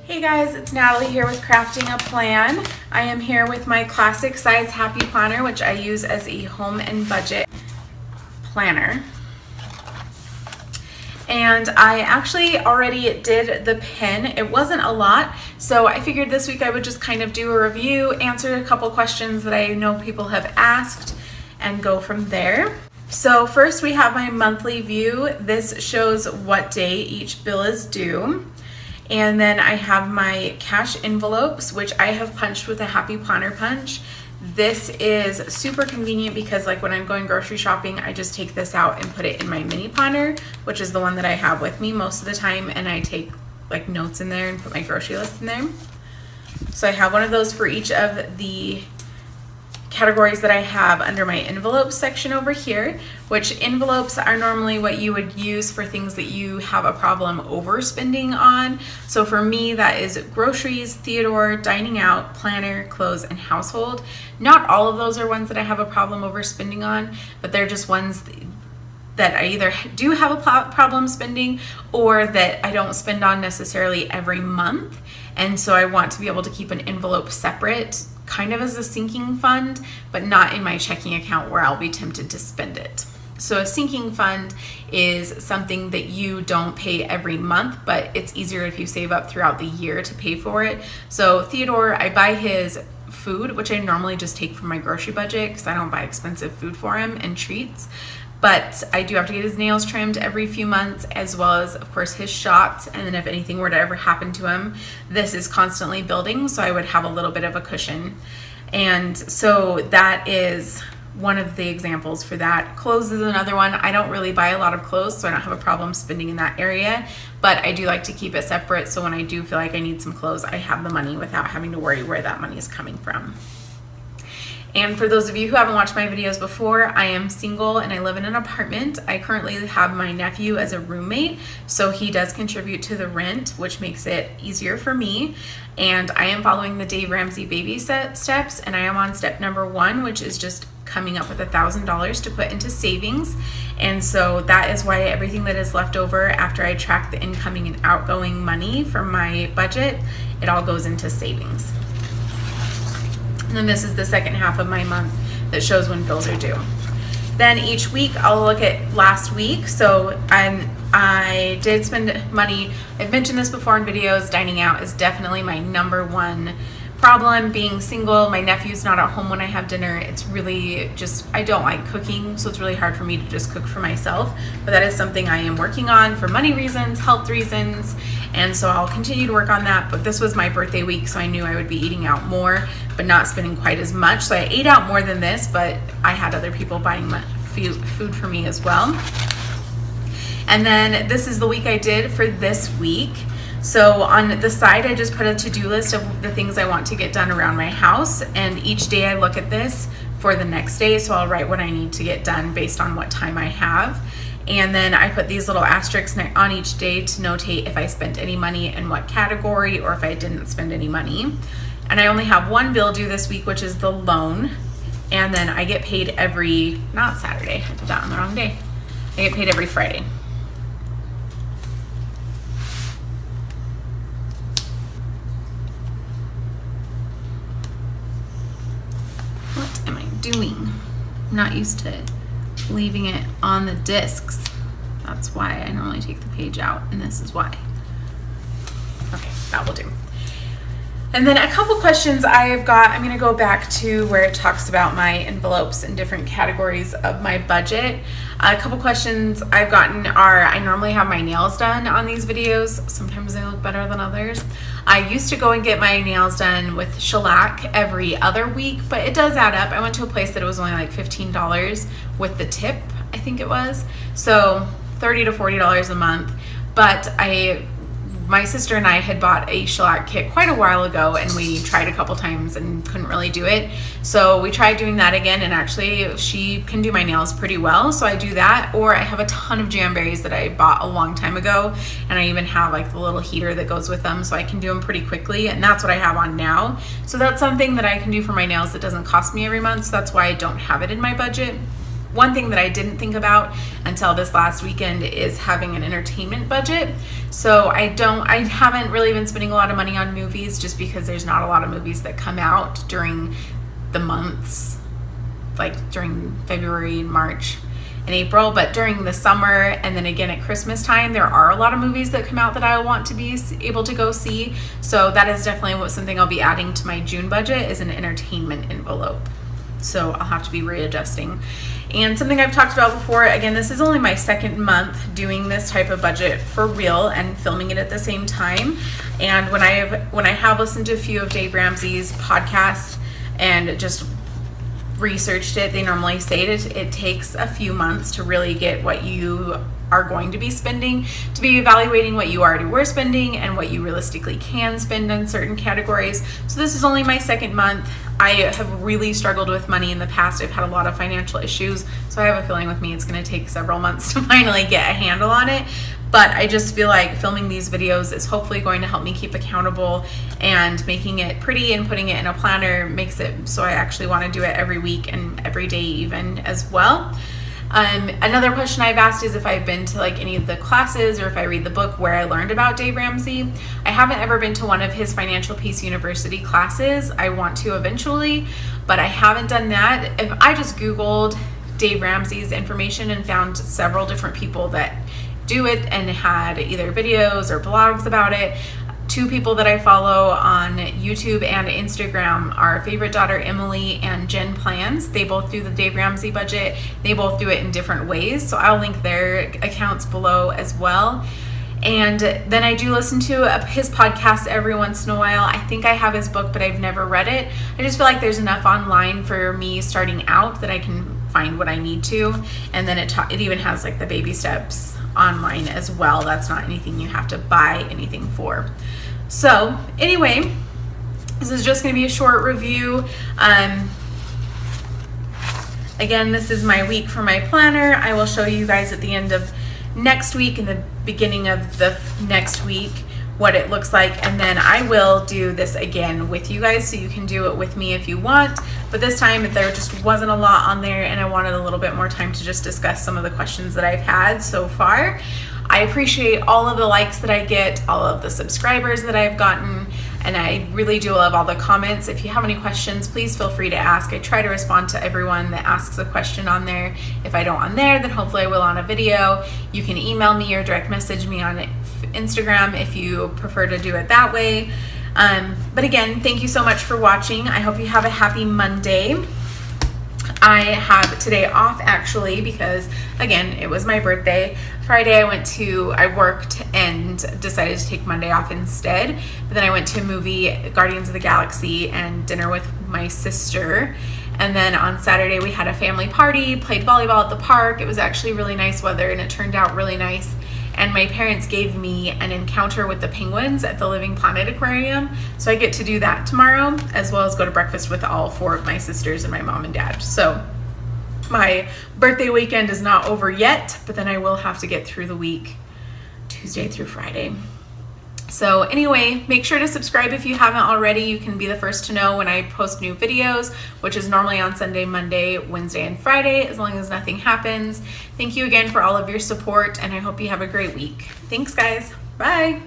Hey guys, it's Natalie here with Crafting a Plan. I am here with my classic size Happy Planner, which I use as a home and budget planner. And I actually already did the pin. It wasn't a lot, so I figured this week I would just kind of do a review, answer a couple questions that I know people have asked, and go from there. So first we have my monthly view. This shows what day each bill is due. And then I have my cash envelopes, which I have punched with a Happy Planner punch. This is super convenient because like when I'm going grocery shopping, I just take this out and put it in my mini planner, which is the one that I have with me most of the time, and I take like notes in there and put my grocery list in there. So I have one of those for each of the categories that I have under my envelopes section over here, which envelopes are normally what you would use for things that you have a problem overspending on. So for me, that is groceries, Theodore, dining out, planner, clothes, and household. Not all of those are ones that I have a problem overspending on, but they're just ones that I either do have a problem spending or that I don't spend on necessarily every month. And so I want to be able to keep an envelope separate, kind of as a sinking fund, but not in my checking account where I'll be tempted to spend it. So a sinking fund is something that you don't pay every month, but it's easier if you save up throughout the year to pay for it. So Theodore, I buy his food, which I normally just take from my grocery budget because I don't buy expensive food for him and treats. But I do have to get his nails trimmed every few months, as well as, of course, his shots. And then if anything were to ever happen to him, this is constantly building, so I would have a little bit of a cushion. And so that is one of the examples for that. Clothes is another one. I don't really buy a lot of clothes, so I don't have a problem spending in that area. But I do like to keep it separate, so when I do feel like I need some clothes, I have the money without having to worry where that money is coming from. And for those of you who haven't watched my videos before, I am single and I live in an apartment. I currently have my nephew as a roommate, so he does contribute to the rent, which makes it easier for me. And I am following the Dave Ramsey baby steps, and I am on step number 1, which is just coming up with $1,000 to put into savings. And so that is why everything that is left over after I track the incoming and outgoing money from my budget, it all goes into savings. And then this is the second half of my month that shows when bills are due. Then each week I'll look at last week. So I did spend money. I've mentioned this before in videos. Dining out is definitely my number one problem. Being single, my nephew's not at home when I have dinner. It's really just, I don't like cooking, so it's really hard for me to just cook for myself. But that is something I am working on for money reasons, health reasons, and so I'll continue to work on that. But this was my birthday week, so I knew I would be eating out more, but not spending quite as much. So I ate out more than this, but I had other people buying my food for me as well. And then this is the week I did for this week. So on the side, I just put a to-do list of the things I want to get done around my house. And each day I look at this for the next day. So I'll write what I need to get done based on what time I have. And then I put these little asterisks on each day to notate if I spent any money in what category or if I didn't spend any money. And I only have one bill due this week, which is the loan. And then I get paid every, not Saturday, I put that on the wrong day. I get paid every Friday. What am I doing? I'm not used to leaving it on the discs. That's why I normally take the page out, and this is why. Okay, that will do. And then a couple questions I have got. I'm gonna go back to where it talks about my envelopes and different categories of my budget. A couple questions I've gotten are, I normally have my nails done on these videos. Sometimes they look better than others. I used to go and get my nails done with shellac every other week, but it does add up. I went to a place that it was only like $15 with the tip, I think it was. So $30 to $40 a month. But my sister and I had bought a shellac kit quite a while ago, and we tried a couple times and couldn't really do it. So we tried doing that again, and actually she can do my nails pretty well, so I do that. Or I have a ton of jamberries that I bought a long time ago, and I even have like the little heater that goes with them, so I can do them pretty quickly, and that's what I have on now. So that's something that I can do for my nails that doesn't cost me every month, so that's why I don't have it in my budget. one thing that I didn't think about until this last weekend is having an entertainment budget. So I haven't really been spending a lot of money on movies just because there's not a lot of movies that come out during the months, like during February and March and April, but during the summer and then again at Christmas time, there are a lot of movies that come out that I want to be able to go see. So that is definitely something I'll be adding to my June budget, is an entertainment envelope. So I'll have to be readjusting. And something I've talked about before, again, this is only my second month doing this type of budget for real and filming it at the same time. And when I have listened to a few of Dave Ramsey's podcasts and just researched it, they normally say it takes a few months to really get what you are going to be spending, to be evaluating what you already were spending and what you realistically can spend in certain categories. So this is only my second month. I have really struggled with money in the past. I've had a lot of financial issues, so I have a feeling with me it's going to take several months to finally get a handle on it. But I just feel like filming these videos is hopefully going to help me keep accountable, and making it pretty and putting it in a planner makes it so I actually want to do it every week and every day even as well. Another question I've asked is if I've been to like any of the classes or if I read the book where I learned about Dave Ramsey. I haven't ever been to one of his Financial Peace University classes. I want to eventually, but I haven't done that. If I just Googled Dave Ramsey's information and found several different people that do it and had either videos or blogs about it. Two people that I follow on YouTube and Instagram are Favorite Daughter Emily and Jen Plans. They both do the Dave Ramsey budget. They both do it in different ways, so I'll link their accounts below as well. And then I do listen to his podcast every once in a while. I think I have his book, but I've never read it. I just feel like there's enough online for me starting out that I can find what I need to. And then it even has like the baby steps online as well. That's not anything you have to buy anything for. So anyway, this is just going to be a short review. Again, this is my week for my planner. I will show you guys at the end of next week and the beginning of the next week what it looks like, and then I will do this again with you guys so you can do it with me if you want. But this time there just wasn't a lot on there, and I wanted a little bit more time to just discuss some of the questions that I've had so far. I appreciate all of the likes that I get, all of the subscribers that I've gotten, and I really do love all the comments. If you have any questions, please feel free to ask. I try to respond to everyone that asks a question on there. If I don't on there, then hopefully I will on a video. You can email me or direct message me on Instagram if you prefer to do it that way. But again, thank you so much for watching. I hope you have a happy Monday. I have today off actually because, again, it was my birthday. Friday I worked and decided to take Monday off instead. But then I went to a movie, Guardians of the Galaxy, and dinner with my sister. And then on Saturday we had a family party, played volleyball at the park. It was actually really nice weather and it turned out really nice. And my parents gave me an encounter with the penguins at the Living Planet Aquarium. So I get to do that tomorrow, as well as go to breakfast with all four of my sisters and my mom and dad. So my birthday weekend is not over yet, but then I will have to get through the week, Tuesday through Friday. So anyway, make sure to subscribe if you haven't already. You can be the first to know when I post new videos, which is normally on Sunday, Monday, Wednesday, and Friday, as long as nothing happens. Thank you again for all of your support, and I hope you have a great week. Thanks, guys. Bye.